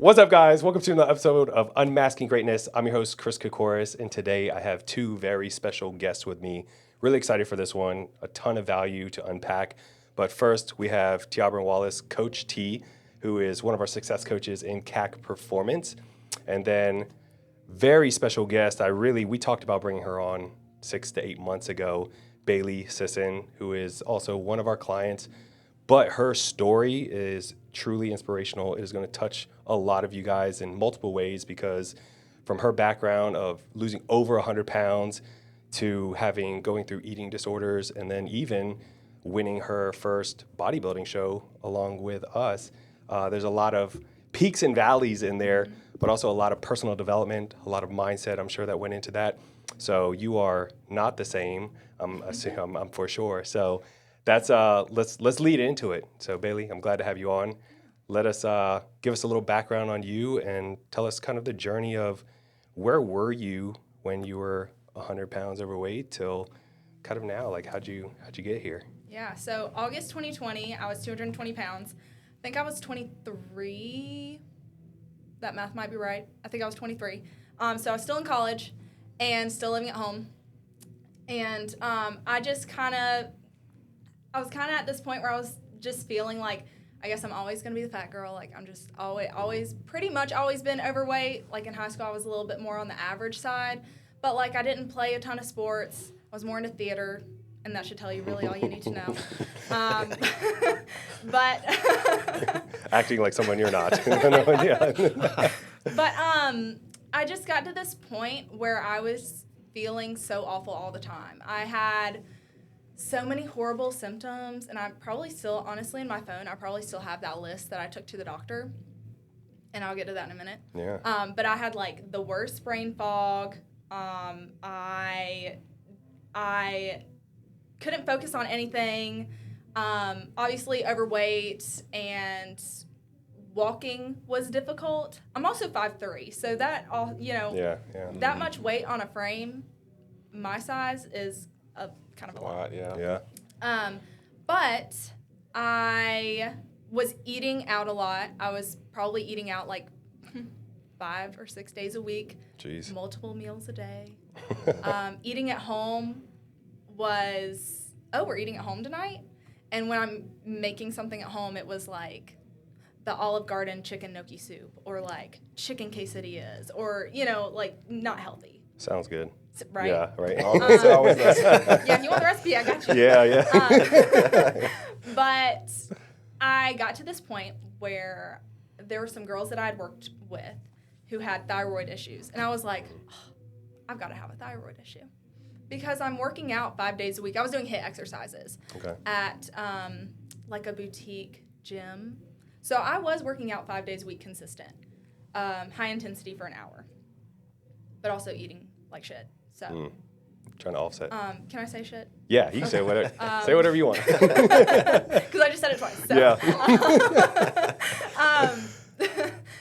What's up, guys? Welcome to another episode of Unmasking Greatness. I'm your host, Chris Kokoris, and today I have two very special guests with me. Really excited for this one. A ton of value to unpack. But first, we have Tiabra Wallace, Coach T, who is one of our success coaches in CAC Performance. And then, very special guest, we talked about bringing her on 6 to 8 months ago, Bailey Cisson, who is also one of our clients. But her story is truly inspirational. It is going to touch a lot of you guys in multiple ways because from her background of losing over 100 pounds to going through eating disorders and then even winning her first bodybuilding show along with us, there's a lot of peaks and valleys in there, but also a lot of personal development, a lot of mindset, I'm sure, that went into that. So you are not the same, I'm for sure. So that's let's lead into it. So Bailey, I'm glad to have you on. Let us give us a little background on you and tell us kind of the journey of where were you when you were 100 pounds overweight till kind of now. Like how'd you get here? Yeah, so August 2020, I was 220 pounds. I think I was 23. That math might be right. I think I was 23. So I was still in college and still living at home. And I was kind of at this point where I was just feeling like, I guess I'm always going to be the fat girl. Like, I'm just pretty much always been overweight. Like, in high school, I was a little bit more on the average side. But, like, I didn't play a ton of sports. I was more into theater, and that should tell you really all you need to know. But Acting like someone you're not. But I just got to this point where I was feeling so awful all the time. I had so many horrible symptoms, and I probably still, honestly, in my phone, I probably still have that list that I took to the doctor, and I'll get to that in a minute. Yeah. But I had, like, the worst brain fog. I couldn't focus on anything. Obviously, overweight, and walking was difficult. I'm also 5'3", so that all that much weight on a frame, my size, is kind of a lot. Yeah. But I was eating out a lot. I was probably eating out like 5 or 6 days a week. Jeez. Multiple meals a day. Eating at home was, we're eating at home tonight? And when I'm making something at home, it was like the Olive Garden chicken gnocchi soup or like chicken quesadillas or, like not healthy. Sounds good. Right? Yeah, right. Always yeah, if you want the recipe, I got you. Yeah. But I got to this point where there were some girls that I had worked with who had thyroid issues. And I was like, I've got to have a thyroid issue. Because I'm working out 5 days a week. I was doing HIIT exercises at like a boutique gym. So I was working out 5 days a week consistent, high intensity for an hour, but also eating like shit. So trying to offset. Can I say shit? Yeah, you can say whatever. Say whatever you want. Because I just said it twice. So. Yeah.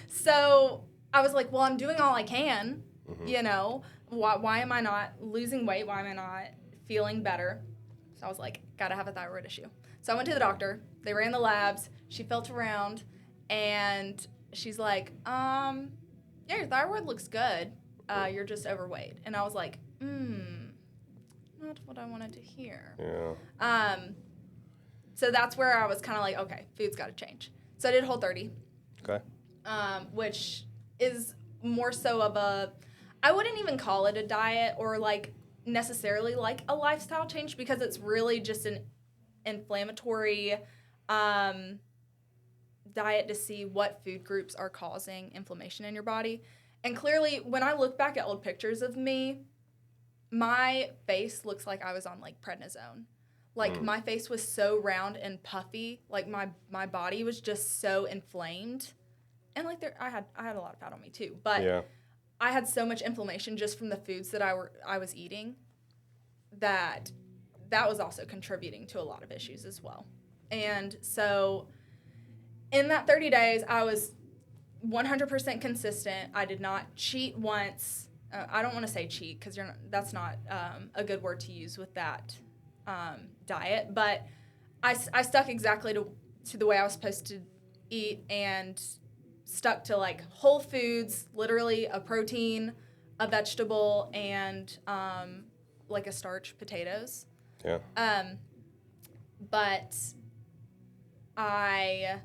So I was like, well, I'm doing all I can. Why am I not losing weight? Why am I not feeling better? So I was like, gotta have a thyroid issue. So I went to the doctor. They ran the labs. She felt around, and she's like, yeah, your thyroid looks good. You're just overweight. And I was like, not what I wanted to hear. Yeah. So that's where I was kind of like, okay, food's got to change. So I did Whole30. Okay. Which is more so of I wouldn't even call it a diet or like necessarily like a lifestyle change because it's really just an inflammatory diet to see what food groups are causing inflammation in your body. And clearly, when I look back at old pictures of me, my face looks like I was on like prednisone. Like my face was so round and puffy, like my body was just so inflamed. And like I had a lot of fat on me too, but I had so much inflammation just from the foods that I was eating that was also contributing to a lot of issues as well. And so in that 30 days, I was 100% consistent. I did not cheat once. I don't want to say cheat because that's not a good word to use with that diet. But I stuck exactly to the way I was supposed to eat and stuck to like whole foods, literally a protein, a vegetable, and like a starch, potatoes. Yeah. But I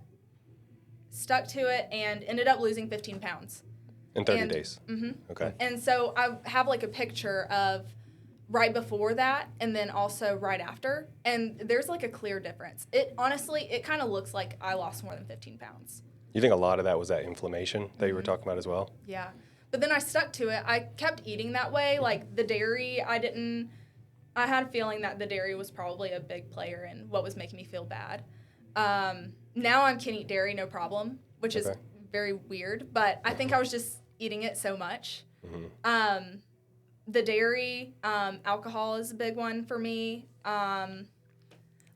stuck to it and ended up losing 15 pounds. In 30 days. Mm-hmm. Okay. And so I have like a picture of right before that and then also right after. And there's like a clear difference. It honestly, it kind of looks like I lost more than 15 pounds. You think a lot of that was that inflammation that you were talking about as well? Yeah. But then I stuck to it. I kept eating that way. Like the dairy, I had a feeling that the dairy was probably a big player in what was making me feel bad. Now I can eat dairy no problem, which is very weird. But I think I was just eating it so much. Mm-hmm. The dairy, alcohol is a big one for me.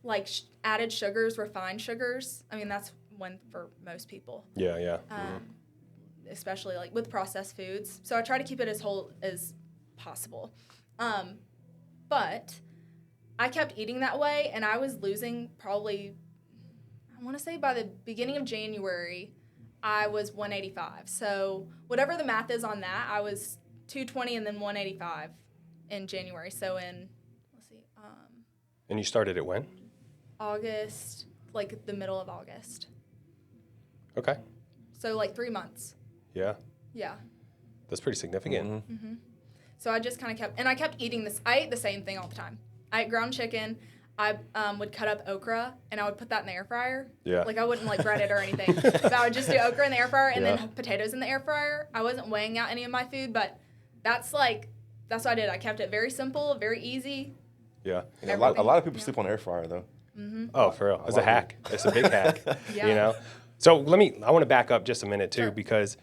Like added sugars, refined sugars. I mean, that's one for most people. Yeah, yeah. Especially like with processed foods. So I try to keep it as whole as possible. But I kept eating that way, and I was losing probably, I want to say by the beginning of January, I was 185. So whatever the math is on that, I was 220 and then 185 in January. So in, And you started it when? August, like the middle of August. Okay. So like 3 months. Yeah. Yeah. That's pretty significant. Mm-hmm. So I just kind of I kept eating this. I ate the same thing all the time. I ate ground chicken. I would cut up okra, and I would put that in the air fryer. Yeah. Like, I wouldn't, like, bread it or anything. But I would just do okra in the air fryer and then potatoes in the air fryer. I wasn't weighing out any of my food, but that's what I did. I kept it very simple, very easy. Yeah. A lot of people sleep on air fryer, though. Mm-hmm. Oh, for real. It's a hack. It's a big hack, Yeah. you know? So I want to back up just a minute, too, because,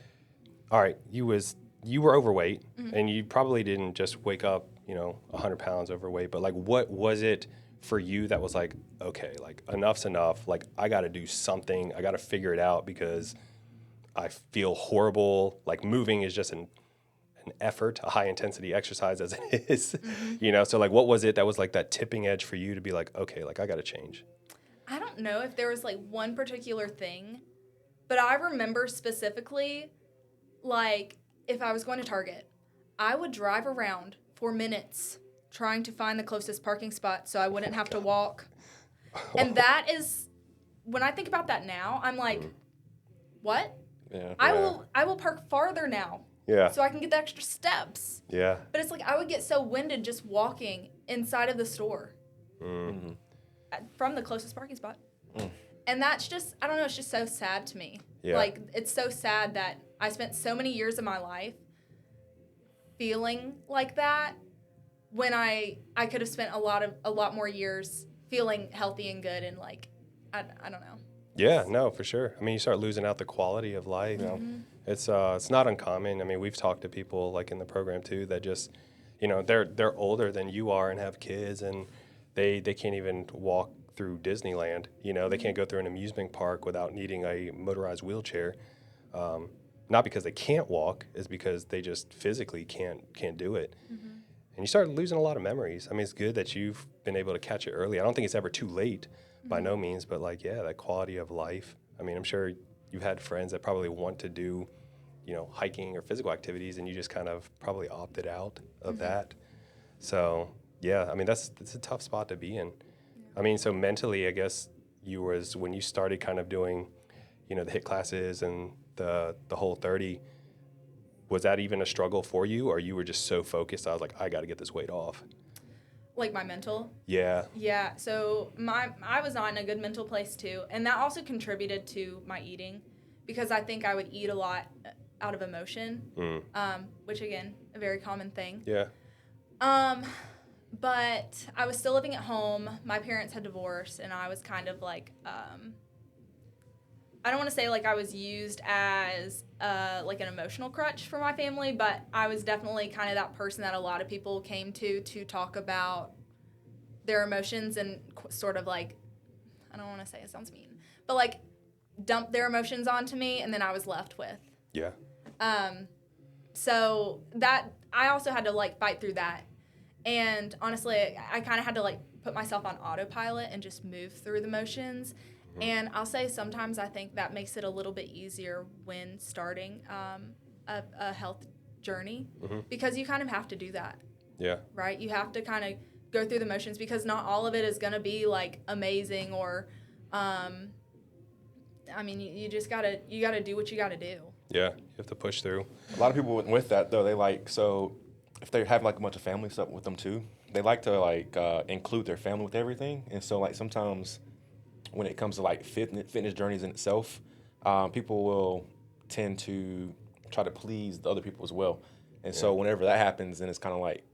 all right, you were overweight, and you probably didn't just wake up, 100 pounds overweight, but, like, what was it for you that was like, okay, like, enough's enough, like, I got to do something, I got to figure it out because I feel horrible, like, moving is just an effort, a high-intensity exercise as it is, So, like, what was it that was, like, that tipping edge for you to be like, okay, like, I got to change? I don't know if there was, like, one particular thing, but I remember specifically, like, if I was going to Target, I would drive around for minutes trying to find the closest parking spot so I wouldn't have to walk. And that is, when I think about that now, I'm like, what? Yeah. I will park farther now. Yeah. So I can get the extra steps. Yeah. But it's like I would get so winded just walking inside of the store from the closest parking spot. And that's just, I don't know, it's just so sad to me. Yeah. Like, it's so sad that I spent so many years of my life feeling like that when I could have spent a lot more years feeling healthy and good and, like, I don't know. Yeah, no, for sure. I mean, you start losing out the quality of life. It's not uncommon. I mean, we've talked to people like in the program too that just, they're older than you are and have kids, and they can't even walk through Disneyland. They can't go through an amusement park without needing a motorized wheelchair. Not because they can't walk, is because they just physically can't do it. And you start losing a lot of memories. I mean, it's good that you've been able to catch it early. I don't think it's ever too late, by no means, but like, yeah, that quality of life. I mean, I'm sure you've had friends that probably want to do, hiking or physical activities, and you just kind of probably opted out of that. So, yeah, I mean, that's a tough spot to be in. I mean, so mentally, I guess when you started kind of doing, the HIIT classes and the whole 30, was that even a struggle for you, or you were just so focused? I was like, I got to get this weight off. Like my mental? Yeah. Yeah. So I was not in a good mental place too, and that also contributed to my eating, because I think I would eat a lot out of emotion, which again, a very common thing. Yeah. But I was still living at home. My parents had divorced, and I was kind of like, I don't want to say like I was used as like an emotional crutch for my family, but I was definitely kind of that person that a lot of people came to talk about their emotions and sort of like, I don't want to say it sounds mean, but like dump their emotions onto me, and then I was left with. Yeah. So that I also had to like fight through that. And honestly, I kind of had to like put myself on autopilot and just move through the motions. And I'll say sometimes I think that makes it a little bit easier when starting a health journey because you kind of have to do that. Yeah. Right? You have to kind of go through the motions because not all of it is going to be like amazing or, I mean, you just got to do what you got to do. Yeah. You have to push through. A lot of people with that though, they like, so if they have like a bunch of family stuff with them too, they like to like include their family with everything. And so like sometimes when it comes to like fitness journeys in itself, people will tend to try to please the other people as well. And so whenever that happens, then it's kind of like,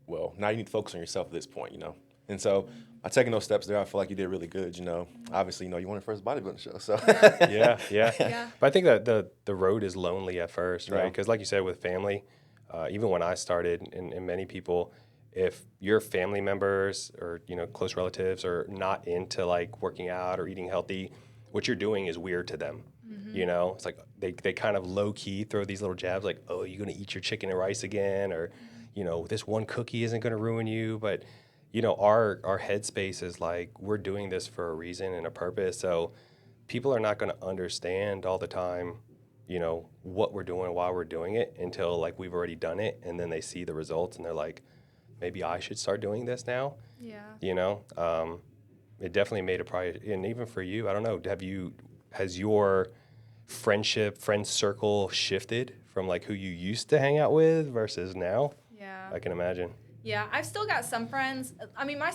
well, now you need to focus on yourself at this point, you know. And so by taking those steps there, I feel like you did really good, you know. Obviously, you know, you won your first bodybuilding show, so. Yeah. But I think that the road is lonely at first, right? Yeah. Because like you said, with family, even when I started, and many people, if your family members or, you know, close relatives are not into like working out or eating healthy, what you're doing is weird to them. You know, it's like they kind of low key throw these little jabs like, oh, you're going to eat your chicken and rice again, or, you know, this one cookie isn't going to ruin you. But, you know, our headspace is like, we're doing this for a reason and a purpose. So people are not going to understand all the time, you know, what we're doing, why we're doing it until like we've already done it. And then they see the results and they're like, maybe I should start doing this now. Yeah. You know, it definitely made a priority. And even for you, I don't know, has your friend circle shifted from like who you used to hang out with versus now? Yeah. I can imagine. Yeah, I've still got some friends. I mean, my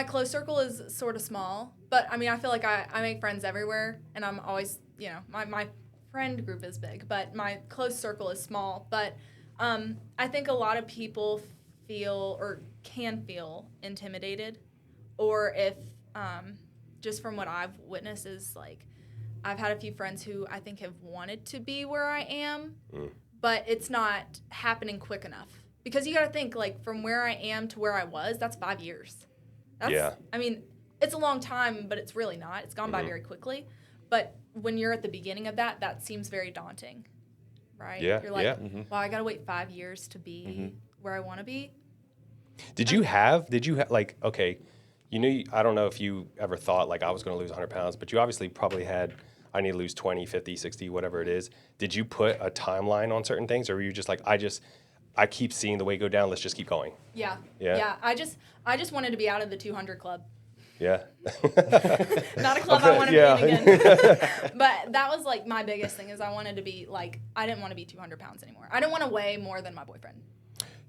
close circle is sort of small, but I mean, I feel like I make friends everywhere, and I'm always, you know, my friend group is big, but my close circle is small. But I think a lot of people feel or can feel intimidated, or if just from what I've witnessed is like, I've had a few friends who I think have wanted to be where I am, but it's not happening quick enough. Because you got to think, like, from where I am to where I was, that's 5 years. I mean, it's a long time, but it's really not. It's gone by very quickly. But when you're at the beginning of that seems very daunting, right? Yeah, You're like, yeah. well, I got to wait 5 years to be where I want to be. Did you have like, okay, you knew, I don't know if you ever thought like I was going to lose 100 pounds, but you obviously probably had, I need to lose 20, 50, 60, whatever it is. Did you put a timeline on certain things, or were you just like, I keep seeing the weight go down, let's just keep going? Yeah. Yeah. I just wanted to be out of the 200 club. Yeah. Not a club I want to be in again. But that was like my biggest thing is I wanted to be like, I didn't want to be 200 pounds anymore. I didn't want to weigh more than my boyfriend.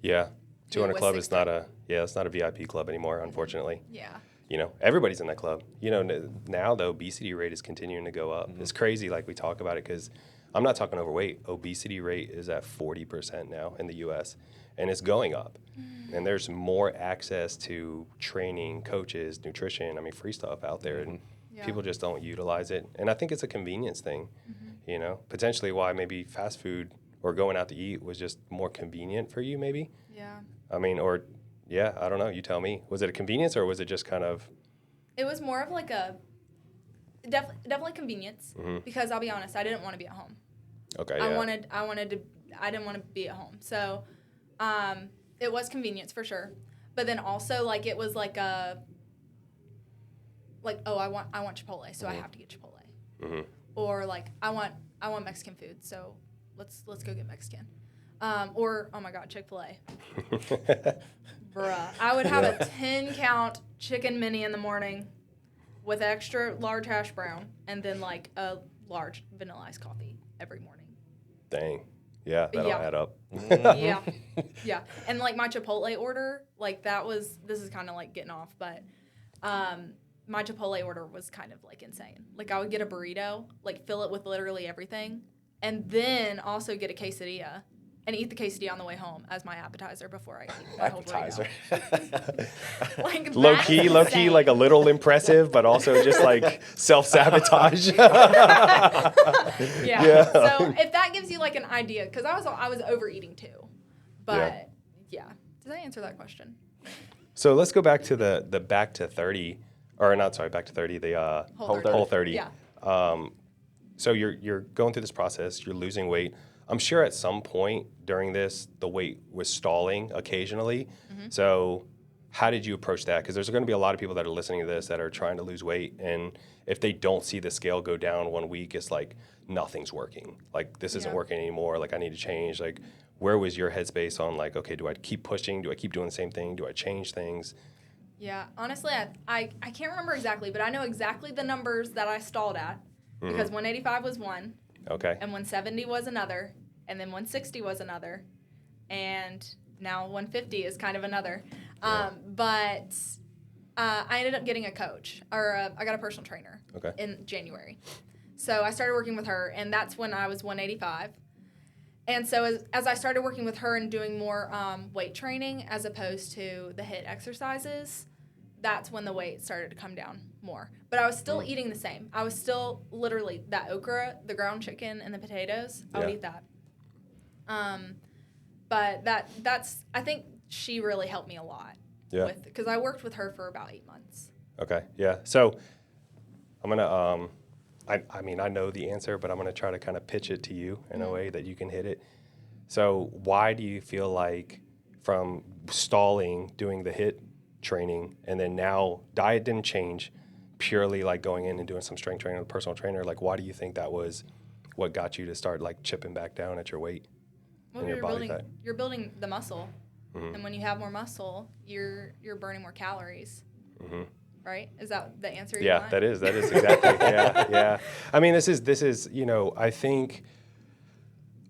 Yeah. 200 was club is 60. it's not a VIP club anymore, unfortunately. Yeah. You know, everybody's in that club. You know, now the obesity rate is continuing to go up. It's crazy, like we talk about it, because I'm not talking overweight. Obesity rate is at 40% now in the U.S., and it's going up. And there's more access to training, coaches, nutrition, free stuff out there, and people just don't utilize it. And I think it's a convenience thing, you know, potentially why maybe fast food or going out to eat was just more convenient for you, maybe. Yeah. I don't know. You tell me. Was it a convenience, or was it just kind of? It was more of like a definitely convenience, because I'll be honest, I didn't want to be at home. Okay. I didn't want to be at home. So, it was convenience for sure. But then also like it was like I want Chipotle, so I have to get Chipotle. Or like I want Mexican food, so let's go get Mexican. Or oh my God, Chick-fil-A. Bruh, I would have a 10-count chicken mini in the morning with extra large hash brown, and then like a large vanilla iced coffee every morning. Dang. Yeah, that'll add up. Yeah. And like my Chipotle order, like this is kind of like getting off, but my Chipotle order was kind of like insane. Like I would get a burrito, like fill it with literally everything, and then also get a quesadilla and eat the quesadilla on the way home as my appetizer before I eat my whole burrito. Like low key, like a little impressive, but also just like self-sabotage. Yeah. So if that gives you like an idea, because I was overeating too, but yeah. Did I answer that question? So let's go back to the back to 30, or not sorry, back to 30, the whole 30. Yeah. So you're going through this process, you're losing weight. I'm sure at some point during this, the weight was stalling occasionally. So how did you approach that? Because there's going to be a lot of people that are listening to this that are trying to lose weight, and if they don't see the scale go down 1 week, it's like nothing's working. Like this isn't working anymore. Like I need to change. Like where was your headspace on like, okay, do I keep pushing? Do I keep doing the same thing? Do I change things? Yeah, honestly, I can't remember exactly, but I know exactly the numbers that I stalled at because 185 was one, Okay. and 170 was another, and then 160 was another, and now 150 is kind of another. But I ended up getting a coach, or I got a personal trainer in January. So I started working with her, and that's when I was 185. And so as I started working with her and doing more weight training as opposed to the HIIT exercises, that's when the weight started to come down more. But I was still eating the same. I was still literally that okra, the ground chicken, and the potatoes. I would eat that. But that's I think she really helped me a lot. Yeah. Because I worked with her for about 8 months. Okay. Yeah. So I'm gonna I mean I know the answer, but I'm gonna try to kind of pitch it to you in a way that you can hit it. So why do you feel like from stalling doing the HIIT training and then now diet didn't change, purely like going in and doing some strength training with a personal trainer, like why do you think that was what got you to start like chipping back down at your weight and your body fat? You're building the muscle. And when you have more muscle, you're burning more calories. Right? Is that the answer you want? That is exactly. Yeah. I mean, this is, you know, I think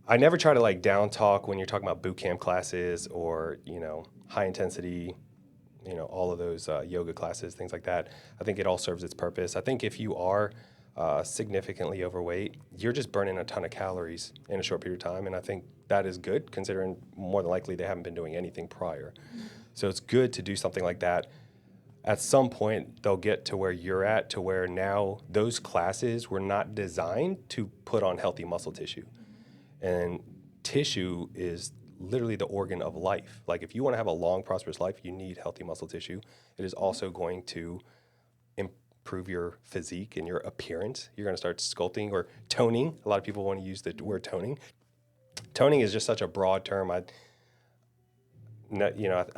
I never try to like down talk when you're talking about boot camp classes or, you know, high intensity, you know, all of those yoga classes, things like that. I think it all serves its purpose. I think if you are significantly overweight, you're just burning a ton of calories in a short period of time. And I think that is good considering more than likely they haven't been doing anything prior. So it's good to do something like that. At some point, they'll get to where you're at, to where now those classes were not designed to put on healthy muscle tissue. And tissue is literally the organ of life. Like if you want to have a long, prosperous life, you need healthy muscle tissue. It is also going to improve your physique and your appearance. You're going to start sculpting or toning. A lot of people want to use the word toning. Toning is just such a broad term. I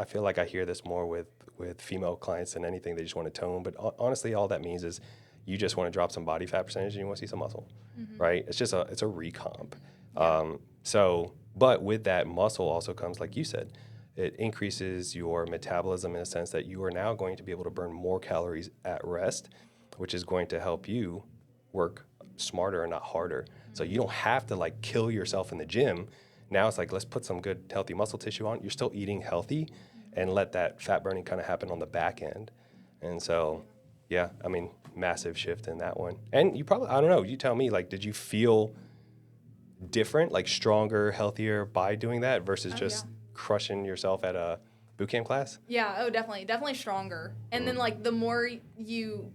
feel like I hear this more with female clients than anything. They just want to tone. But honestly, all that means is you just want to drop some body fat percentage and you want to see some muscle, right? It's just it's a recomp. But with that muscle also comes, like you said, it increases your metabolism in a sense that you are now going to be able to burn more calories at rest, which is going to help you work smarter and not harder. So you don't have to like kill yourself in the gym. Now it's like, let's put some good healthy muscle tissue on. You're still eating healthy and let that fat burning kind of happen on the back end. And so, yeah, I mean, massive shift in that one. And you probably, I don't know, you tell me, like, did you feel different, like stronger, healthier by doing that versus just crushing yourself at a boot camp class? Yeah, definitely stronger. And then like the more you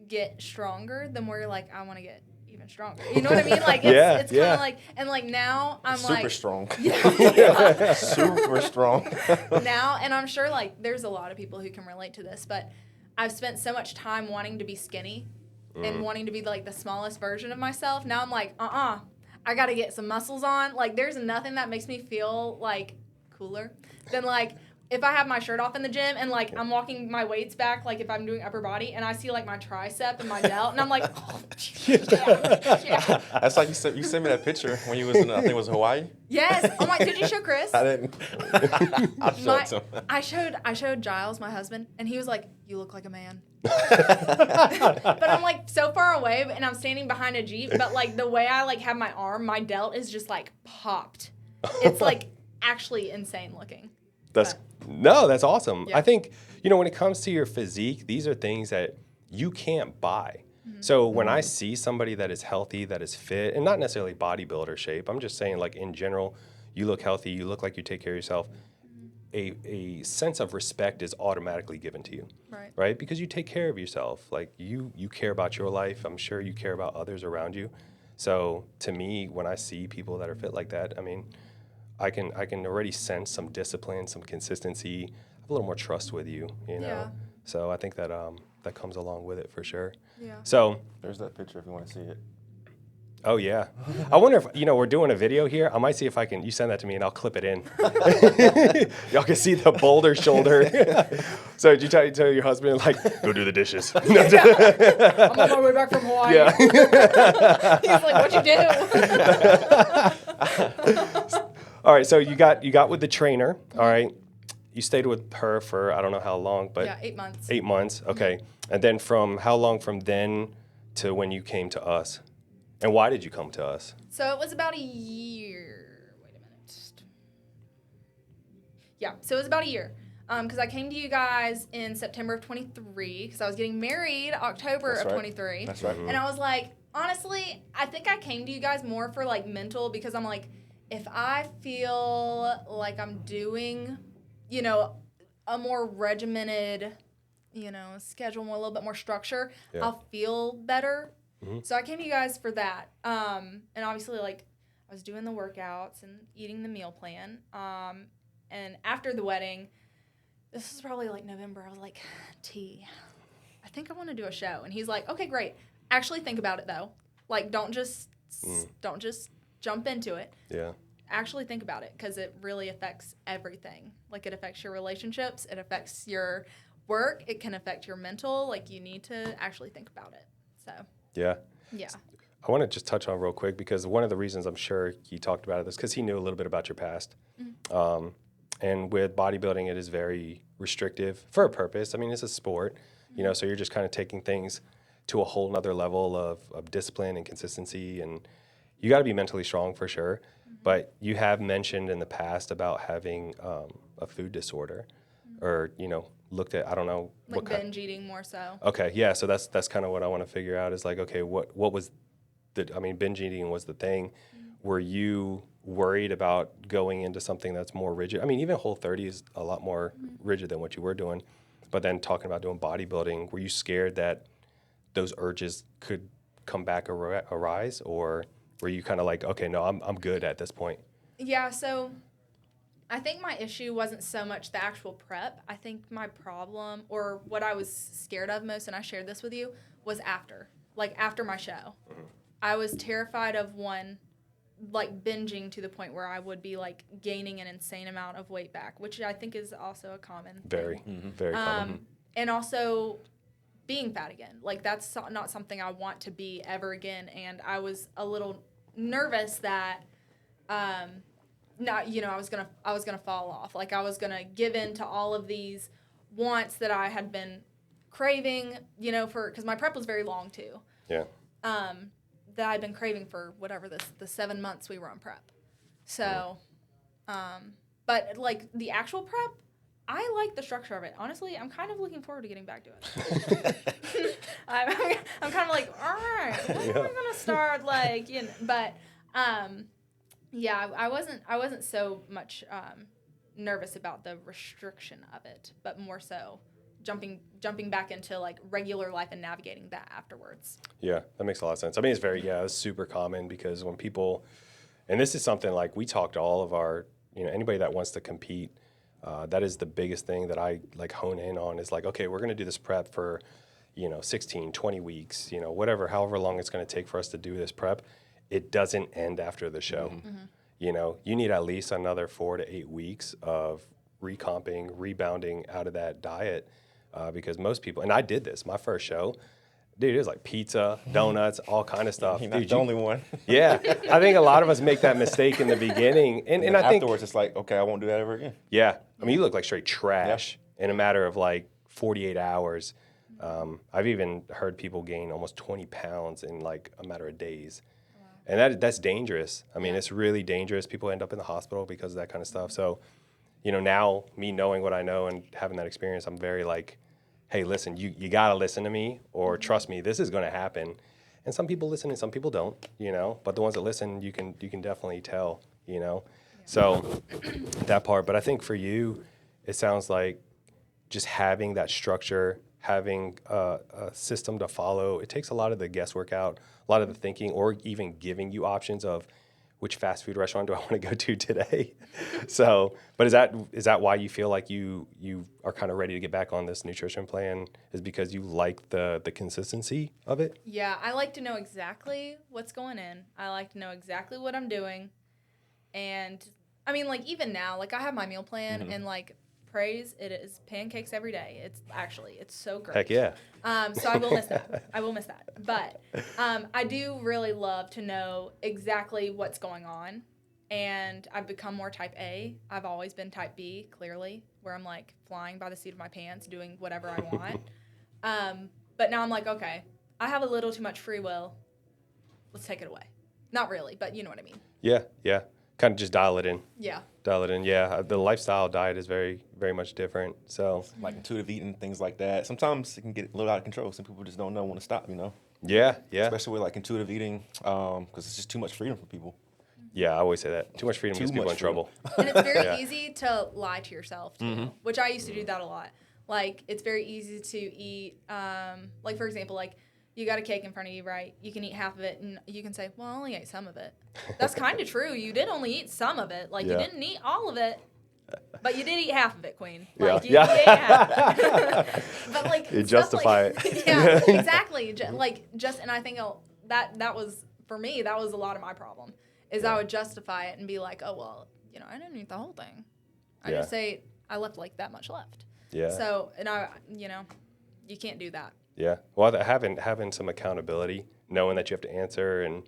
get stronger, the more you're like, I want to get even stronger. You know what I mean? Like it's kind of like, and like now I'm super like strong. Yeah. Super strong. Now, and I'm sure like there's a lot of people who can relate to this, but I've spent so much time wanting to be skinny and wanting to be like the smallest version of myself. Now I'm like, I got to get some muscles on. Like there's nothing that makes me feel like cooler than like if I have my shirt off in the gym and like I'm walking my weights back, like if I'm doing upper body and I see like my tricep and my delt and I'm like, oh, yeah. That's like you sent me that picture when you was in I think it was Hawaii. Yes. Oh my, did you show Chris? I didn't. I'll show it to him. I showed Giles, my husband, and he was like, you look like a man. But I'm like so far away and I'm standing behind a Jeep, but like the way I like have my arm, my delt is just like popped. It's like actually insane looking. That's awesome. Yeah. I think, when it comes to your physique, these are things that you can't buy. So when I see somebody that is healthy, that is fit, and not necessarily bodybuilder shape, I'm just saying like in general, you look healthy, you look like you take care of yourself, a sense of respect is automatically given to you, right? Because you take care of yourself. Like you care about your life. I'm sure you care about others around you. So to me, when I see people that are fit like that, I mean, I can already sense some discipline, some consistency, a little more trust with you, you know? Yeah. So I think that that comes along with it for sure. Yeah. So there's that picture if you want to see it. Oh yeah. I wonder if we're doing a video here. I might see if I can. You send that to me and I'll clip it in. Y'all can see the boulder shoulder. So did you tell your husband like go do the dishes? I'm on my way back from Hawaii. Yeah. He's like, "What'd you do?" All right. So you got with the trainer. All right. You stayed with her for I don't know how long, but Yeah, 8 months. 8 months. Okay. And then from how long from then to when you came to us? And why did you come to us? So it was about a year. Wait a minute. Yeah, so it was about a year. Because I came to you guys in September of 23, because I was getting married October That's of right. 23. That's right. And I was like, honestly, I think I came to you guys more for like mental, because I'm like, if I feel like I'm doing, a more regimented, schedule, a little bit more structure, Yeah. I'll feel better. So I came to you guys for that. And obviously, like, I was doing the workouts and eating the meal plan. And after the wedding, this was probably like November, I was like, T, I think I want to do a show. And he's like, okay, great. Actually think about it, though. Like, don't just jump into it. Yeah. Actually think about it, because it really affects everything. Like, it affects your relationships. It affects your work. It can affect your mental. Like, you need to actually think about it. So... Yeah. yeah. I want to just touch on real quick because one of the reasons I'm sure he talked about it is because he knew a little bit about your past. And with bodybuilding, it is very restrictive for a purpose. I mean, it's a sport, so you're just kind of taking things to a whole nother level of discipline and consistency. And you got to be mentally strong for sure. But you have mentioned in the past about having a food disorder or, looked at, I don't know. Like binge eating more so. Okay, yeah, so that's kind of what I want to figure out is like, okay, what was binge eating was the thing. Were you worried about going into something that's more rigid? I mean, even Whole30 is a lot more rigid than what you were doing. But then talking about doing bodybuilding, were you scared that those urges could come back arise? Or were you kind of like, okay, no, I'm good at this point? Yeah, so I think my issue wasn't so much the actual prep. I think my problem, or what I was scared of most, and I shared this with you, was after my show. I was terrified of binging to the point where I would be like gaining an insane amount of weight back, which I think is also a common Very common. and also being fat again. Like, that's not something I want to be ever again. And I was a little nervous that, I was gonna fall off. Like, I was gonna give in to all of these wants that I had been craving, because my prep was very long too. Yeah. That I'd been craving for whatever the 7 months we were on prep. So, but like the actual prep, I like the structure of it. Honestly, I'm kind of looking forward to getting back to it. I'm kind of like, all right, when am I gonna start? Like, but yeah, I wasn't so much nervous about the restriction of it, but more so jumping back into like regular life and navigating that afterwards. Yeah, that makes a lot of sense. I mean, it's super common because when people, and this is something like we talk to all of our, anybody that wants to compete, that is the biggest thing that I like hone in on is like, okay, we're going to do this prep for, 16, 20 weeks, however long it's going to take for us to do this prep. It doesn't end after the show. You need at least another 4 to 8 weeks of recomping, rebounding out of that diet. Because most people, and I did this, my first show, dude, it was like pizza, donuts, all kind of stuff. You're Dude, not the only one. Yeah, I think a lot of us make that mistake in the beginning. And I think, afterwards, it's like, okay, I won't do that ever again. yeah, I mean, you look like straight trash in a matter of like 48 hours. I've even heard people gain almost 20 pounds in like a matter of days. And that's dangerous. I mean, it's really dangerous. People end up in the hospital because of that kind of stuff. So, now me knowing what I know and having that experience, I'm very like, hey, listen, you got to listen to me or trust me, this is going to happen. And some people listen and some people don't, but the ones that listen, you can definitely tell, So that part. But I think for you, it sounds like just having that structure, having a system to follow, it takes a lot of the guesswork out, a lot of the thinking, or even giving you options of, which fast food restaurant do I want to go to today? So, but is that why you feel like you are kind of ready to get back on this nutrition plan? Is because you like the consistency of it? Yeah, I like to know exactly what's going in. I like to know exactly what I'm doing. And I mean, like, even now, like, I have my meal plan and, like, praise, it is pancakes every day. It's so great. Heck yeah. So I will miss that. I will miss that. But I do really love to know exactly what's going on. And I've become more type A. I've always been type B, clearly, where I'm, like, flying by the seat of my pants, doing whatever I want. But now I'm like, okay, I have a little too much free will. Let's take it away. Not really, but you know what I mean. Yeah, yeah. Kind of just dial it in. Yeah. Dial it in. Yeah, the lifestyle diet is very, very much different. So Like intuitive eating, things like that. Sometimes it can get a little out of control. Some people just don't know when to stop, you know? yeah, yeah, Especially with like intuitive eating, because it's just too much freedom for people. yeah. I always say that. Too much freedom gets people in much freedom. trouble. And it's very Yeah. easy to lie to yourself, too, which I used to do that a lot. Like, it's very easy to eat, like, for example, like, you got a cake in front of you, right? You can eat half of it, and you can say, well, I only ate some of it. That's kind of true. You did only eat some of it. Like, Yeah. you didn't eat all of it, but you did eat half of it, Queen. Yeah. Like, you Yeah. ate half. But, like, You stuff justify like, it. Yeah, exactly. And I think that was, for me, that was a lot of my problem, is I would justify it and be like, oh, well, you know, I didn't eat the whole thing. Yeah. I left, like, that much left. Yeah. So, and you can't do that. Yeah. Well, having some accountability, knowing that you have to answer, and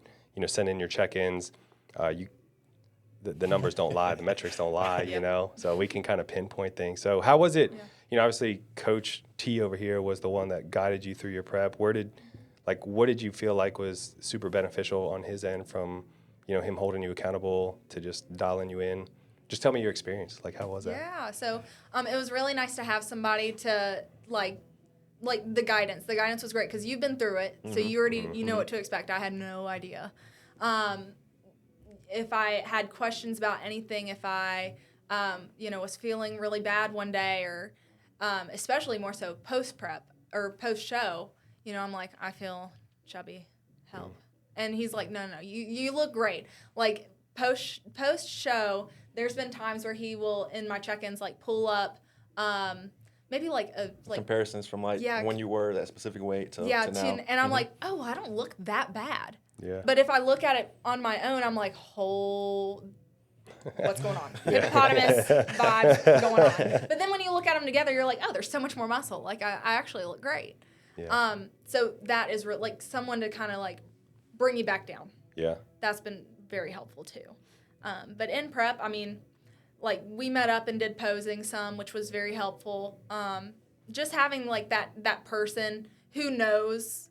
send in your check-ins. The numbers don't lie, the metrics don't lie. Yeah. So we can kind of pinpoint things. So how was it? Yeah. Obviously, Coach T over here was the one that guided you through your prep. What did you feel like was super beneficial on his end from him holding you accountable to just dialing you in? Just tell me your experience. Like, how was that? Yeah. So it was really nice to have somebody to like the guidance. The guidance was great because you've been through it, so you already you know what to expect. I had no idea. If I had questions about anything, if I was feeling really bad one day, or especially more so post prep or post show, I'm like, I feel chubby, help. And he's like, no, you look great. Like post show, there's been times where he will in my check-ins like pull up maybe like comparisons from when you were that specific weight to now. And I'm like, oh, I don't look that bad. Yeah. But if I look at it on my own, I'm like, what's going on? Hippopotamus vibes going on. But then when you look at them together, you're like, oh, there's so much more muscle. Like I actually look great. Yeah. So that is like someone to kind of like bring you back down. Yeah. That's been very helpful too. But in prep, I mean, like we met up and did posing some, which was very helpful. Just having like that person who knows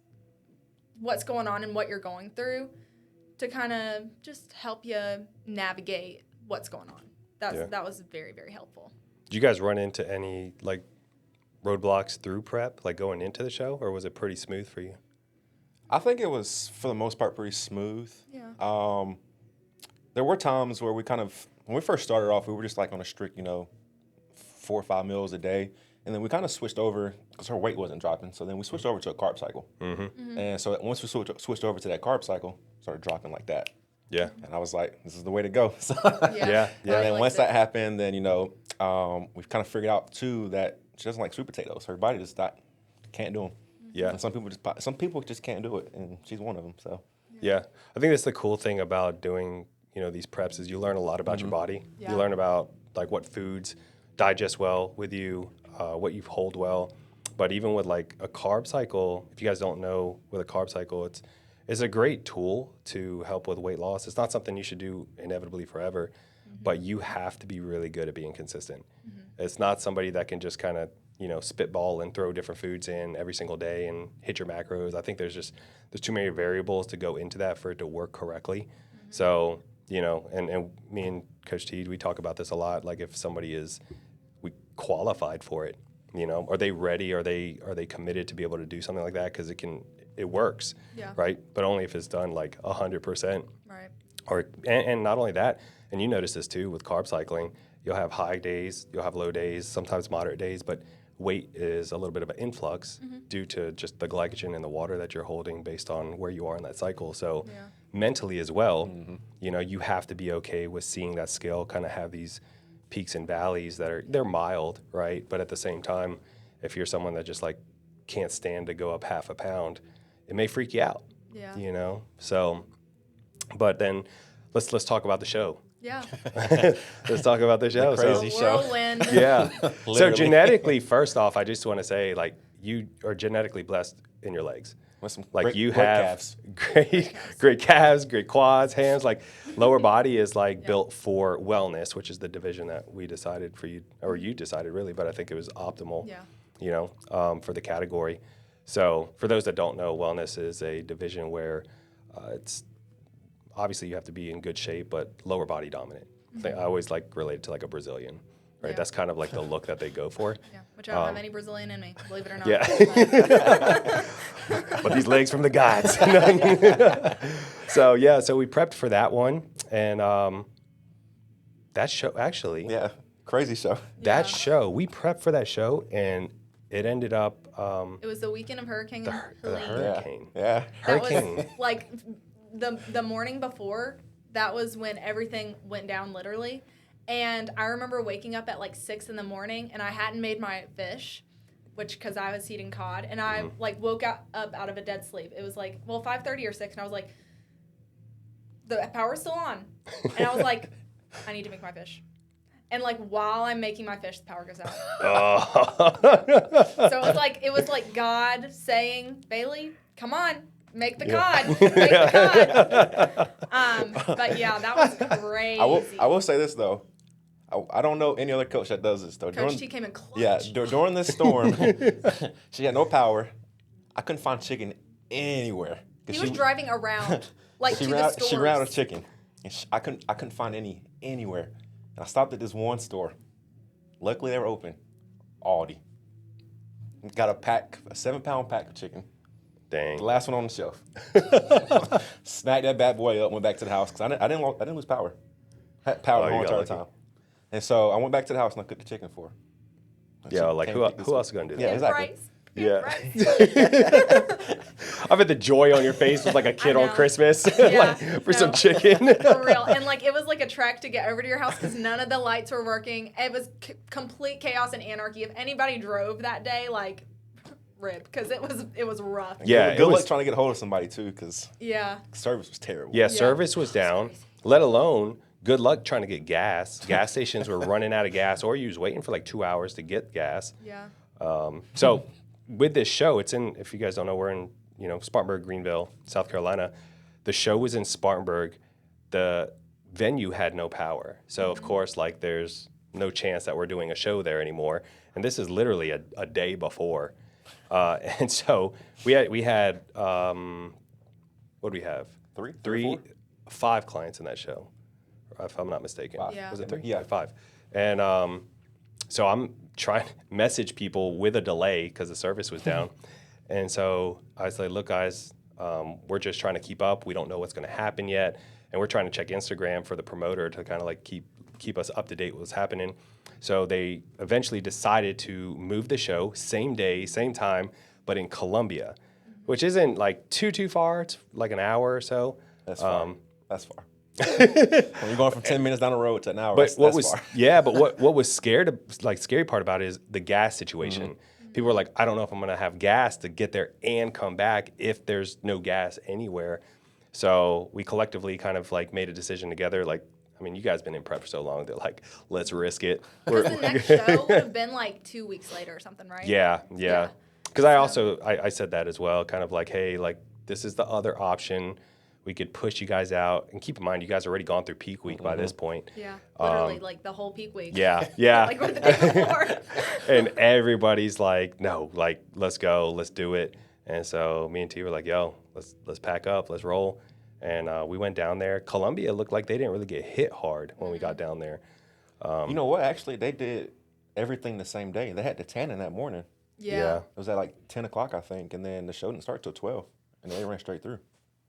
what's going on and what you're going through to kind of just help you navigate what's going on. That was very, very helpful. Did you guys run into any like roadblocks through prep, like going into the show, or was it pretty smooth for you? I think it was, for the most part, pretty smooth. Yeah. There were times where when we first started off, we were just like on a strict, 4 or 5 meals a day. And then we kind of switched over because her weight wasn't dropping. So then we switched over to a carb cycle. And so once we switched over to that carb cycle, started dropping like that. Yeah. And I was like, this is the way to go. Yeah. And then once that happened, then, we've kind of figured out too that she doesn't like sweet potatoes. Her body just can't do them. Yeah. And some people just can't do it. And she's one of them. So. Yeah. I think that's the cool thing about doing, these preps is you learn a lot about your body. Yeah. You learn about like what foods digest well with you, what you hold well. But even with like a carb cycle, if you guys don't know, with a carb cycle, it's a great tool to help with weight loss. It's not something you should do inevitably forever, but you have to be really good at being consistent. It's not somebody that can just kind of, spitball and throw different foods in every single day and hit your macros. I think there's too many variables to go into that for it to work correctly. So, and me and Coach T, we talk about this a lot. Like if somebody we qualified for it, are they ready? Are they committed to be able to do something like that? Because it works, right? But only if it's done like 100%. Right. And not only that, and you notice this too with carb cycling, you'll have high days, you'll have low days, sometimes moderate days, but weight is a little bit of an influx due to just the glycogen in the water that you're holding based on where you are in that cycle. So mentally as well, you know, you have to be okay with seeing that scale kind of have these peaks and valleys that they're mild, right? But at the same time, if you're someone that just like can't stand to go up half a pound, it may freak you out. Yeah. You know? So, but then let's talk about the show. Yeah. Let's talk about the show. crazy The show. whirlwind. Yeah. So Literally. genetically, first off, I just want to say, like, you are genetically blessed in your legs. With some Like great, you great have calves. great calves, great quads, hands. Like lower body is like built for wellness, which is the division that we decided for you, or you decided really, but I think it was optimal. Yeah. You know, for the category. So for those that don't know, wellness is a division where it's obviously you have to be in good shape, but lower body dominant. I always like relate it to like a Brazilian, right? Yeah. That's kind of like the look that they go for. Yeah. Which I don't have any Brazilian in me, believe it or not. Yeah. But these legs from the gods. So yeah, so we prepped for that one, and that show actually, Yeah, crazy show. that Yeah. show we prepped for that show, and it ended up It was the weekend of Hurricane the Helene. hurricane. Yeah. That was Hurricane. like the morning before. That was when everything went down, literally. And I remember waking up at like 6 in the morning, and I hadn't made my fish, because I was eating cod, and I like woke up out of a dead sleep. It was like 5:30 or 6, and I was like, the power's still on, and I was like, I need to make my fish. And like while I'm making my fish, the power goes out. Oh. So it was like God saying, Bailey, come on, make the cod, make the cod. But yeah, that was crazy. I will say this though. I don't know any other coach that does this though. Coach T came in clutch. Yeah, during this storm, she had no power. I couldn't find chicken anywhere. He was driving around like to the stores. She ran out of chicken. And I couldn't find anywhere. And I stopped at this one store. Luckily they were open. Aldi. Got a 7-pound pack of chicken. Dang. The last one on the shelf. Snagged that bad boy up, went back to the house because I didn't lose power. Had power the whole you got entire lucky. time. And so I went back to the house and I cooked the chicken for her. Yeah, like who else is gonna do that? Yeah, And exactly. rice. Yeah. Rice. I bet the joy on your face was like a kid I on know. Christmas Yeah, like, for some no. chicken. For real. And like it was like a trek to get over to your house because none of the lights were working. It was complete chaos and anarchy. If anybody drove that day, like rip, because it was rough. Yeah, Good luck trying to get a hold of somebody too because Yeah. service was terrible. Yeah, service was down, let alone good luck trying to get gas. Gas stations were running out of gas, or you was waiting for like 2 hours to get gas. Yeah. So with this show, it's in, if you guys don't know, we're in, you know, Spartanburg, Greenville, South Carolina. The show was in Spartanburg. The venue had no power. So of course, like there's no chance that we're doing a show there anymore. And this is literally a day before. And so we had what do we have? Three, 5 clients in that show, if I'm not mistaken. 5. Yeah. Was it 3? Yeah. 5. And so I'm trying to message people with a delay because the service was down. And so I was like, look, guys, we're just trying to keep up. We don't know what's going to happen yet. And we're trying to check Instagram for the promoter to kind of like keep us up to date with what's happening. So they eventually decided to move the show, same day, same time, but in Columbia, which isn't like too far. It's like an hour or so. That's far. That's far. When you're going from 10 minutes down the road to an hour, But that's far. but what was scary part about it is the gas situation. People were like, I don't know if I'm gonna have gas to get there and come back if there's no gas anywhere. So we collectively kind of like made a decision together. Like, I mean, you guys been in prep for so long that like, let's risk it. Because the next show would have been like 2 weeks later or something, right? Yeah. Yeah. Because I also I said that as well, kind of like, hey, like this is the other option. We could push you guys out, and keep in mind, you guys already gone through peak week by this point. Yeah. Literally, like the whole peak week. Yeah. Like what the day before. And everybody's like, no, like let's go, let's do it. And so me and T were like, yo, let's pack up, let's roll. And we went down there. Columbia looked like they didn't really get hit hard when we got down there. You know what? Actually, they did everything the same day. They had the tanning that morning. Yeah. It was at like 10 o'clock, I think, and then the show didn't start till 12, and they ran straight through.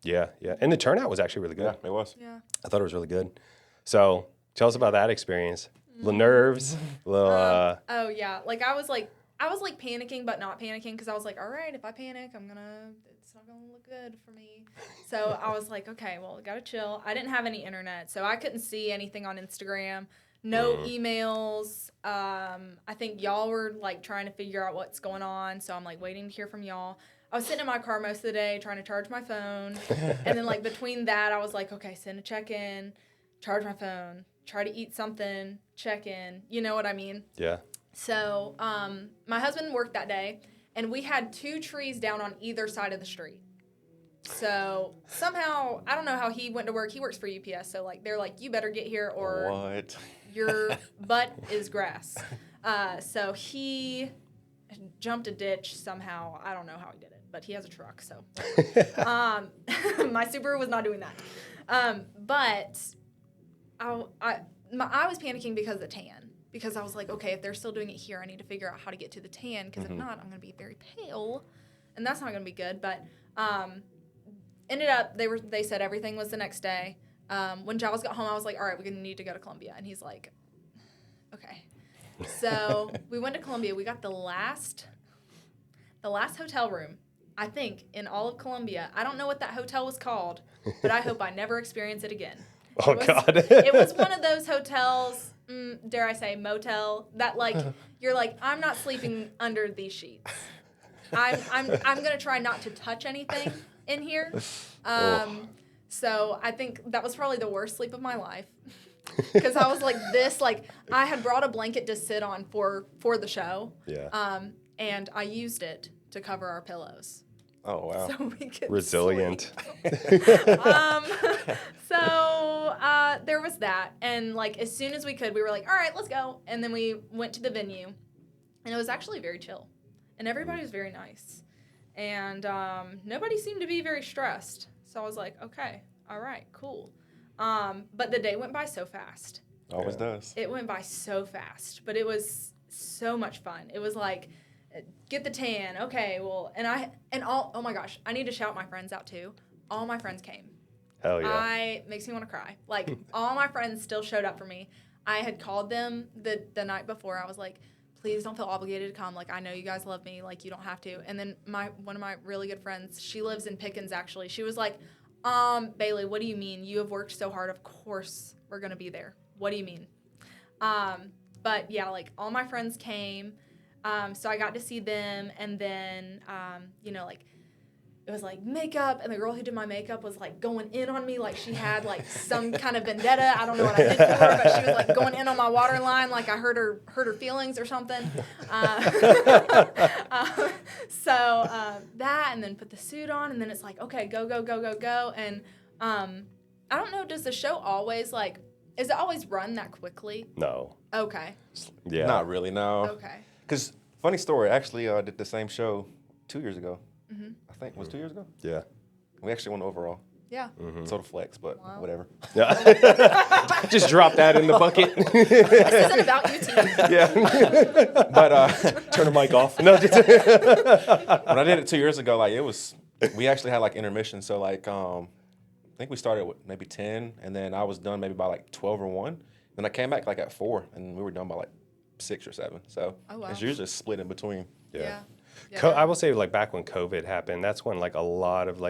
Yeah. And the turnout was actually really good. Yeah, it was. Yeah. I thought it was really good. So tell us about that experience. Little nerves, little Oh yeah, like I was like I was like panicking, but not panicking because I was like, all right, if I panic, it's not going to look good for me. So I was like, okay, well, got to chill. I didn't have any internet, so I couldn't see anything on Instagram. No emails. I think y'all were like trying to figure out what's going on, so I'm like waiting to hear from y'all. I was sitting in my car most of the day trying to charge my phone, and then like between that, I was like, okay, send a check-in, charge my phone, try to eat something, check in. You know what I mean? Yeah. So my husband worked that day, and we had 2 trees down on either side of the street. So somehow, I don't know how he went to work. He works for UPS, so like they're like, you better get here or What? your butt is grass. So he jumped a ditch somehow. I don't know how he did it, but he has a truck, so. My Subaru was not doing that. But I was panicking because of the tan. Because I was like, okay, if they're still doing it here, I need to figure out how to get to the tan. Because if not, I'm going to be very pale, and that's not going to be good. But ended up, they said everything was the next day. When Giles got home, I was like, all right, we're going to need to go to Columbia. And he's like, okay. So we went to Columbia. We got the last hotel room, I think, in all of Columbia. I don't know what that hotel was called, but I hope I never experience it again. God. It was one of those hotels, dare I say, motel, that like, you're like, I'm not sleeping under these sheets. I'm going to try not to touch anything in here. So I think that was probably the worst sleep of my life. Because I was like this, like I had brought a blanket to sit on for the show. Yeah. And I used it to cover our pillows. Oh, wow. So we could Resilient. So there was that. And like as soon as we could, we were like, all right, let's go. And then we went to the venue. And it was actually very chill. And everybody was very nice. And nobody seemed to be very stressed. So I was like, okay, all right, cool. But the day went by so fast. Always does. It went by so fast, but it was so much fun. It was like, get the tan, okay, well, oh my gosh, I need to shout my friends out too. All my friends came. Hell yeah. Makes me want to cry. Like, all my friends still showed up for me. I had called them the night before. I was like, please don't feel obligated to come. Like, I know you guys love me. Like, you don't have to. And then one of my really good friends, she lives in Pickens, actually. She was like, Bailey, what do you mean? You have worked so hard. Of course we're going to be there. What do you mean? But yeah, like all my friends came. So I got to see them. And then, like it was like makeup. And the girl who did my makeup was like going in on me. Like she had like some kind of vendetta. I don't know what I did to her, but she was like going in on my waterline. Like I hurt her feelings or something. That, and then put the suit on, and then it's like, okay, go. And I don't know, does the show always is it always run that quickly? No. Okay. Yeah. Not really, no. Okay. Because, funny story, actually did the same show 2 years ago. Mm-hmm. I think it was 2 years ago. Yeah. We actually won overall. Yeah. Total flex, but Wow. whatever. Yeah. Just drop that in the bucket. This isn't about you, T. Yeah. But Turn the mic off. No, just when I did it 2 years ago, we actually had intermission. So I think we started with maybe 10, and then I was done maybe by 12 or 1. Then I came back at 4, and we were done by 6 or 7. So Oh, wow. it's usually split in between. Yeah. I will say, back when COVID happened, that's when a lot of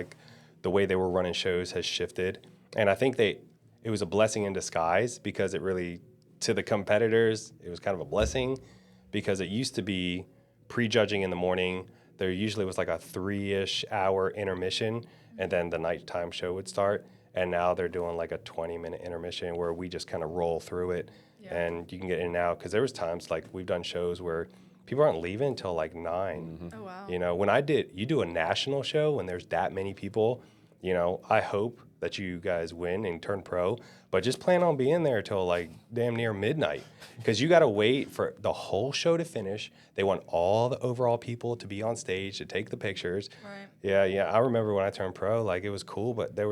the way they were running shows has shifted, and I think it was a blessing in disguise, because it really, to the competitors, it was kind of a blessing, because it used to be prejudging in the morning. There usually was a 3-ish hour intermission, and then the nighttime show would start. And now they're doing a 20-minute intermission where we just kind of roll through it, and you can get in and out. Because there was times we've done shows where people aren't leaving until 9. Oh, wow. You know, when you do a national show when there's that many people, I hope that you guys win and turn pro, but just plan on being there till damn near midnight, because you got to wait for the whole show to finish. They want all the overall people to be on stage to take the pictures. Right. Yeah. I remember when I turned pro, it was cool, but the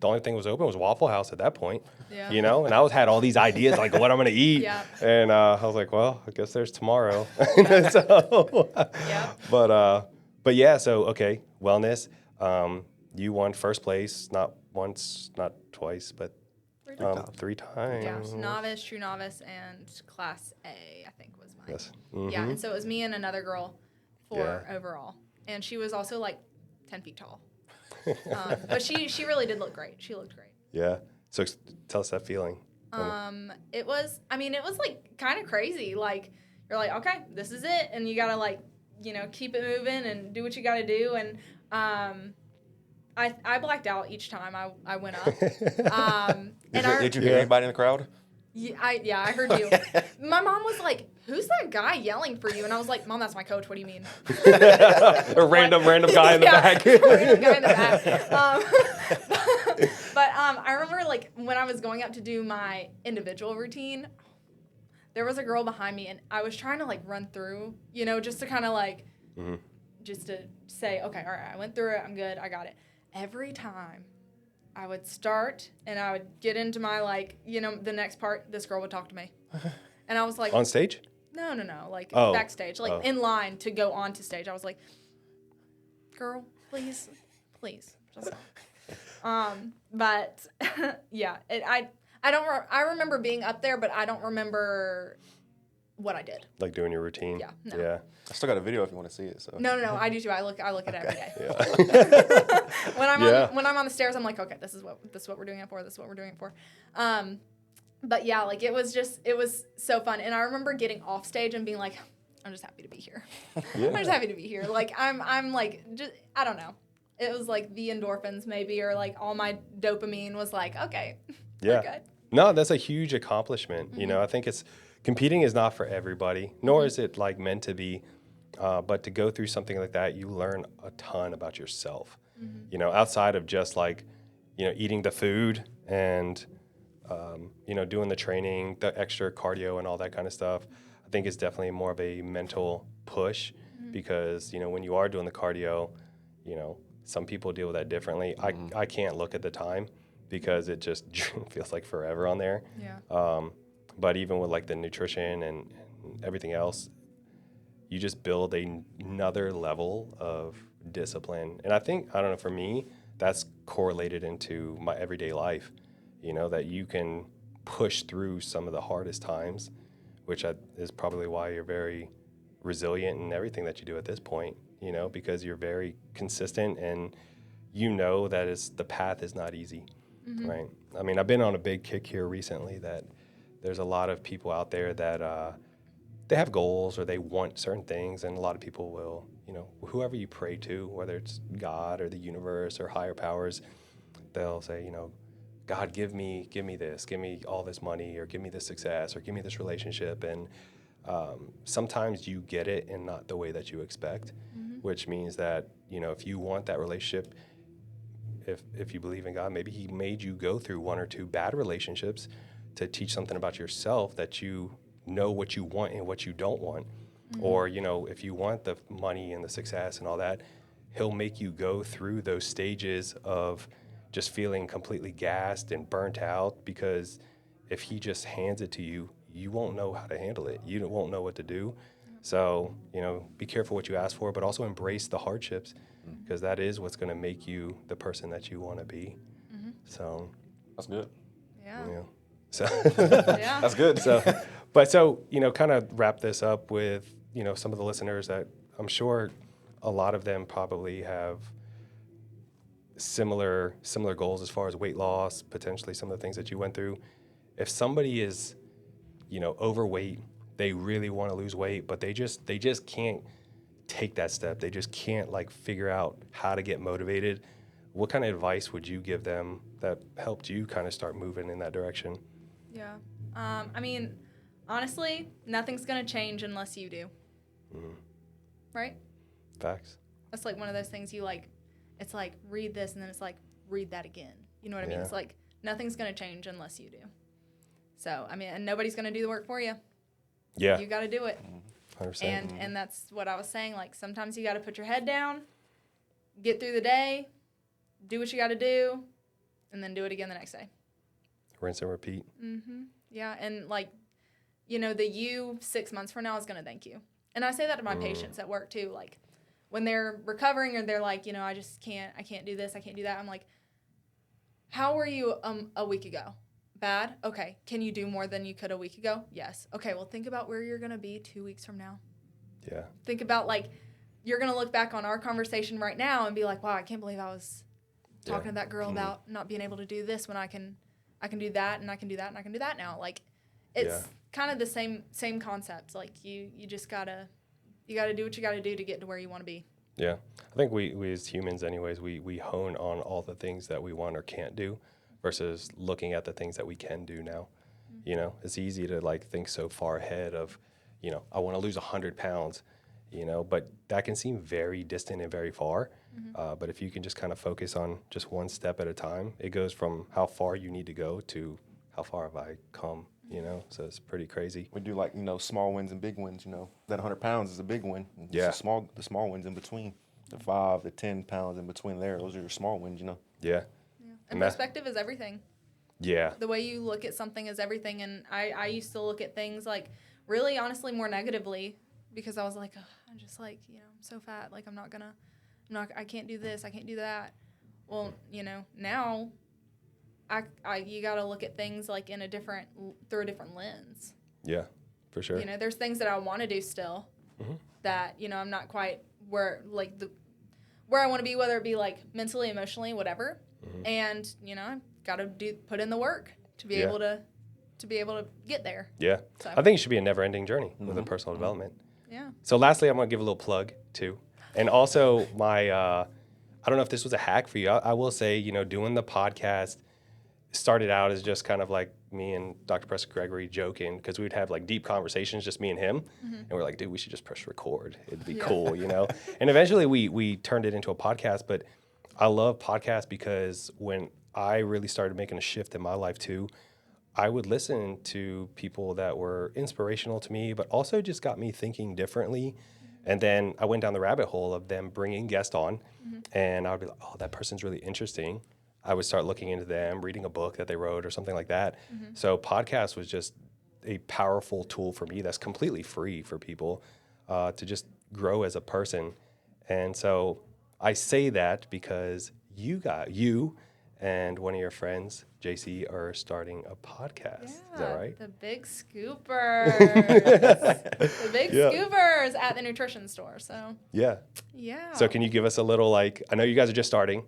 only thing was open was Waffle House at that point. Yeah. And I had all these ideas what I'm gonna eat. Yeah. And I was like, well, I guess there's tomorrow. So, Yeah. But yeah, so okay, wellness. You won first place, not once, not twice, but 3 times. Yeah, novice, true novice, and class A, I think was mine. Yes. Yeah, and so it was me and another girl for Yeah. overall. And she was also like 10 feet tall. But she really did look great. She looked great. Yeah. So tell us that feeling. It was like kind of crazy. Like, you're like, okay, this is it. And you got to like, keep it moving and do what you got to do. And I blacked out each time I went up. Did you hear anybody in the crowd? Yeah, I heard you. My mom was like, "Who's that guy yelling for you?" And I was like, "Mom, that's my coach. What do you mean?" A random guy in the back. Random guy in the back. But I remember like when I was going up to do my individual routine, there was a girl behind me, and I was trying to like run through, just to kind of like, just to say, okay, all right, I went through it. I'm good. I got it. Every time I would start and I would get into my like, the next part, this girl would talk to me. And I was like, on stage? No, like Oh. backstage, like in line to go onto stage. I was like, girl, please. Just but yeah, I remember being up there, but I don't remember what I did. Like doing your routine? Yeah. No. Yeah. I still got a video if you want to see it. So. No, I do too. I look at it every day. Yeah. When I'm on the stairs, I'm like, okay, this is what we're doing it for. This is what we're doing it for. But yeah, like it was so fun. And I remember getting off stage and being like, I'm just happy to be here. Yeah. I'm just happy to be here. Like I'm like, just, I don't know. It was like the endorphins maybe, or like all my dopamine was like, okay, Yeah. we're good. No, that's a huge accomplishment. I think competing is not for everybody, nor is it like meant to be. But to go through something like that, you learn a ton about yourself. Outside of just like, eating the food and, doing the training, the extra cardio and all that kind of stuff. I think it's definitely more of a mental push because, when you are doing the cardio, some people deal with that differently. I can't look at the time because it just feels like forever on there. Yeah. But even with like the nutrition and everything else, you just build another level of discipline. And I don't know, for me, that's correlated into my everyday life, that you can push through some of the hardest times, which is probably why you're very resilient in everything that you do at this point, because you're very consistent and that the path is not easy, right? I mean, I've been on a big kick here recently that there's a lot of people out there that they have goals or they want certain things, and a lot of people will, whoever you pray to, whether it's God or the universe or higher powers, they'll say, God, give me this, give me all this money, or give me this success, or give me this relationship. And sometimes you get it in not the way that you expect, which means that, if you want that relationship, if you believe in God, maybe he made you go through 1 or 2 bad relationships to teach something about yourself, that you know what you want and what you don't want. Or, if you want the money and the success and all that, he'll make you go through those stages of just feeling completely gassed and burnt out, because if he just hands it to you, you won't know how to handle it. You won't know what to do. So, be careful what you ask for, but also embrace the hardships, because that is what's going to make you the person that you want to be. So That's good. Yeah. So Yeah. That's good. So kind of wrap this up with, some of the listeners that I'm sure a lot of them probably have similar goals as far as weight loss, potentially some of the things that you went through. If somebody is, overweight, they really want to lose weight, but they just can't take that step. They just can't like figure out how to get motivated. What kind of advice would you give them that helped you kind of start moving in that direction? Yeah. I mean, honestly, nothing's going to change unless you do. Right? Facts. That's like one of those things it's like read this and then it's like read that again. You know what I mean? Yeah. It's like nothing's going to change unless you do. So, I mean, and nobody's going to do the work for you. Yeah. You got to do it. 100%. And that's what I was saying. Like sometimes you got to put your head down, get through the day, do what you got to do, and then do it again the next day. Rinse and repeat. Yeah, and like, the you 6 months from now is going to thank you. And I say that to my patients at work too. Like when they're recovering or they're like, I just can't do this, I can't do that. I'm like, how were you a week ago? bad. Okay. Can you do more than you could a week ago? Yes. Okay. Well, think about where you're going to be 2 weeks from now. Yeah. Think about like, you're going to look back on our conversation right now and be like, wow, I can't believe I was talking to that girl about not being able to do this when I can do that and I can do that and I can do that now. Like, it's kind of the same concept. Like, you just gotta do what you gotta do to get to where you want to be. Yeah. I think we as humans anyways, we hone on all the things that we want or can't do versus looking at the things that we can do now. Mm-hmm. You know, it's easy to like think so far ahead of, you know, I want to lose 100 pounds, you know, but that can seem very distant and very far. Mm-hmm. But if you can just kind of focus on just one step at a time, it goes from how far you need to go to how far have I come, you know? So it's pretty crazy. We do like, you know, small wins and big wins, you know. That 100 pounds is a big win. Yeah. The small wins in between. The 5 to 10 pounds in between there, those are your small wins, you know. Yeah. And perspective is everything. Yeah. The way you look at something is everything. And I used to look at things like really honestly more negatively because I was like, I'm just like, you know, I'm so fat. Like I can't do this. I can't do that. Well, you know, now you got to look at things like through a different lens. Yeah, for sure. You know, there's things that I want to do still that, you know, I'm not quite where I want to be, whether it be like mentally, emotionally, whatever. Mm-hmm. And, you know, I've got to put in the work to be able to get there. Yeah. So. I think it should be a never ending journey with a personal development. Yeah. So lastly, I'm going to give a little plug too. And also my, I don't know if this was a hack for you. I will say, you know, doing the podcast started out as just kind of like me and Dr. Preston Gregory joking because we would have like deep conversations, just me and him. Mm-hmm. And we're like, dude, we should just press record. It'd be cool, you know? And eventually we turned it into a podcast. But I love podcasts because when I really started making a shift in my life too, I would listen to people that were inspirational to me, but also just got me thinking differently. And then I went down the rabbit hole of them bringing guests on, and I would be like, oh, that person's really interesting. I would start looking into them, reading a book that they wrote or something like that. Mm-hmm. So podcast was just a powerful tool for me that's completely free for people to just grow as a person. And so I say that because you and one of your friends, JC, are starting a podcast. Is that right? The Big Scoopers. The Big Scoopers at the nutrition store. So yeah. So can you give us a little I know you guys are just starting,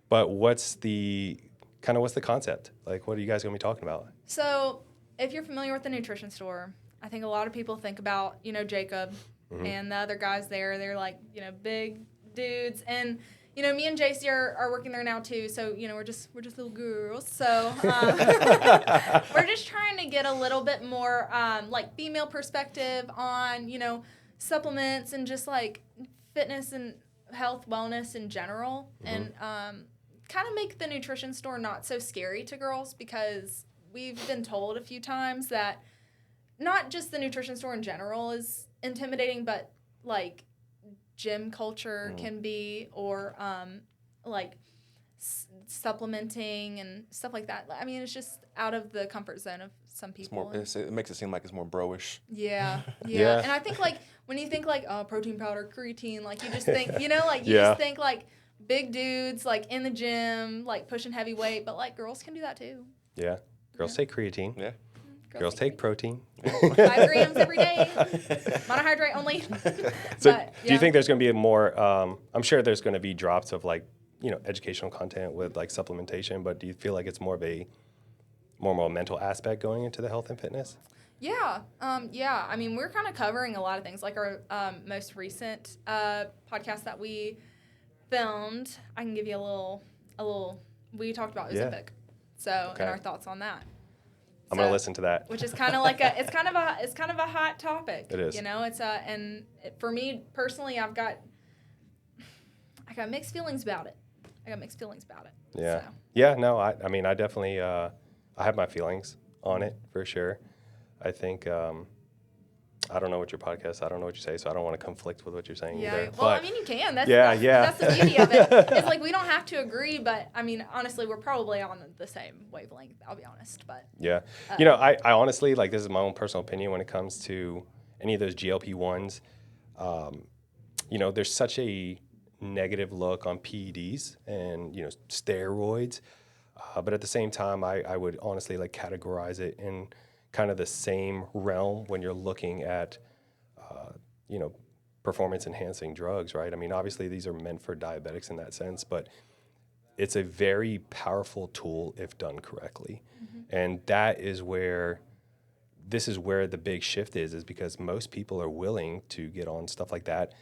but what's the concept? Like, what are you guys going to be talking about? So if you're familiar with the nutrition store, I think a lot of people think about, you know, Jacob and the other guys there. They're like, you know, big dudes. And you know, me and JC are working there now too, so you know we're just little girls. So we're just trying to get a little bit more like female perspective on, you know, supplements and just like fitness and health, wellness in general, and kind of make the nutrition store not so scary to girls because we've been told a few times that not just the nutrition store in general is intimidating, but like gym culture can be, or like supplementing and stuff like that. I mean, it's just out of the comfort zone of some people. It makes it seem like it's more bro-ish. Yeah. And I think like when you think like protein powder, creatine, like you just think, you know, like you just think like big dudes like in the gym, like pushing heavy weight, but like girls can do that too. Yeah. Girls take creatine. Yeah. Girls take protein. 5 grams every day. Monohydrate only. So do you think there's going to be a more, I'm sure there's going to be drops of like, you know, educational content with like supplementation, but do you feel like it's more of a more mental aspect going into the health and fitness? Yeah. I mean, we're kind of covering a lot of things. Like our most recent podcast that we filmed, I can give you a little, we talked about Ozempic. So, and our thoughts on that. I'm gonna listen to that. Which is kind of like it's kind of a hot topic. It is. You know, for me personally, I got mixed feelings about it. Yeah. So. Yeah. No. I mean, I definitely I have my feelings on it for sure. I think I don't know what your podcast. I don't know what you say, so I don't want to conflict with what you're saying either. Well, I mean, you can. That's the beauty of it. It's like we don't have to agree, but I mean, honestly, we're probably on the same wavelength. I'll be honest, but yeah, you know, I honestly like this is my own personal opinion when it comes to any of those GLP-1s. You know, there's such a negative look on PEDs and you know steroids. But at the same time, I would honestly like categorize it in kind of the same realm when you're looking at, you know, performance enhancing drugs, right? I mean, obviously these are meant for diabetics in that sense, but it's a very powerful tool if done correctly. And that is where this is where the big shift is because most people are willing to get on stuff like that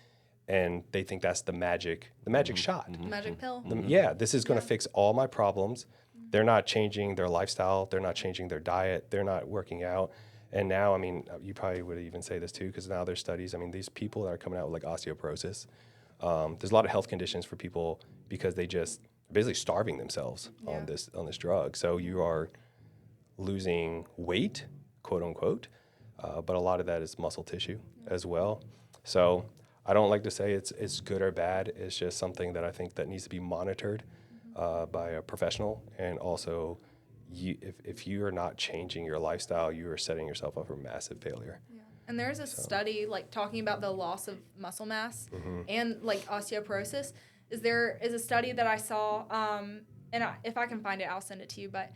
and they think that's the magic shot. Magic pill. Yeah, this is going to fix all my problems. They're not changing their lifestyle. They're not changing their diet. They're not working out. And now, I mean, you probably would even say this too, because now there's studies. I mean, these people that are coming out with like osteoporosis, there's a lot of health conditions for people because they just basically starving themselves on this drug. So you are losing weight, quote unquote, but a lot of that is muscle tissue as well. So I don't like to say it's good or bad. It's just something that I think that needs to be monitored by a professional. And also, if you are not changing your lifestyle, you are setting yourself up for massive failure. Yeah. And there's a study like talking about the loss of muscle mass and like osteoporosis. There is a study that I saw, and if I can find it, I'll send it to you. But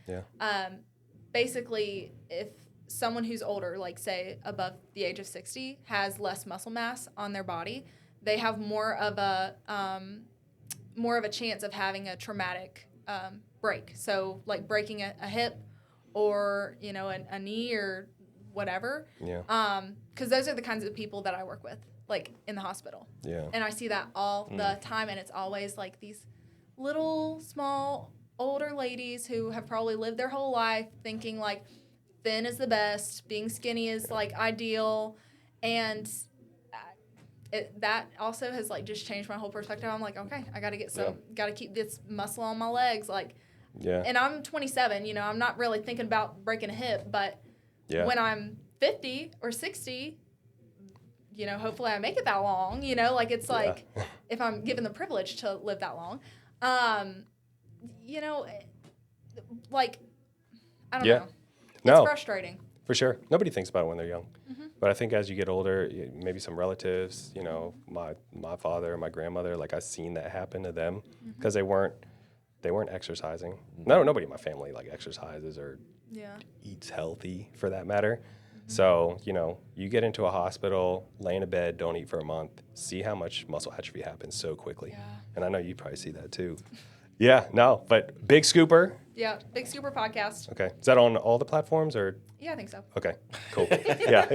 basically, if someone who's older, like say above the age of 60, has less muscle mass on their body, they have more of a chance of having a traumatic break. So like breaking a hip or, you know, a knee or whatever. Yeah. Because those are the kinds of people that I work with, like in the hospital. Yeah. And I see that all the time, and it's always like these little, small, older ladies who have probably lived their whole life thinking like thin is the best, being skinny is like ideal, and that also has like just changed my whole perspective. I'm like, okay, I got to get got to keep this muscle on my legs, like. Yeah. And I'm 27, you know, I'm not really thinking about breaking a hip, but when I'm 50 or 60, you know, hopefully I make it that long, you know, like it's like if I'm given the privilege to live that long, you know, like, I don't know. It's frustrating. For sure. Nobody thinks about it when they're young. But I think as you get older, maybe some relatives, you know, my father, my grandmother, like I've seen that happen to them because they weren't exercising. No, nobody in my family like exercises or eats healthy for that matter. So, you know, you get into a hospital, lay in a bed, don't eat for a month, see how much muscle atrophy happens so quickly. Yeah. And I know you probably see that too. Yeah, no, but Big Scooper. Yeah, Big Scooper podcast. Okay. Is that on all the platforms or? Yeah, I think so. Okay, cool. Yeah,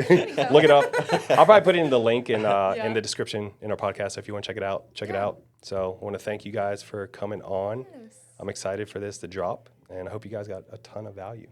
look it up. I'll probably put in the link in the description in our podcast. So if you want to check it out, check it out. So I want to thank you guys for coming on. Yes. I'm excited for this to drop, and I hope you guys got a ton of value.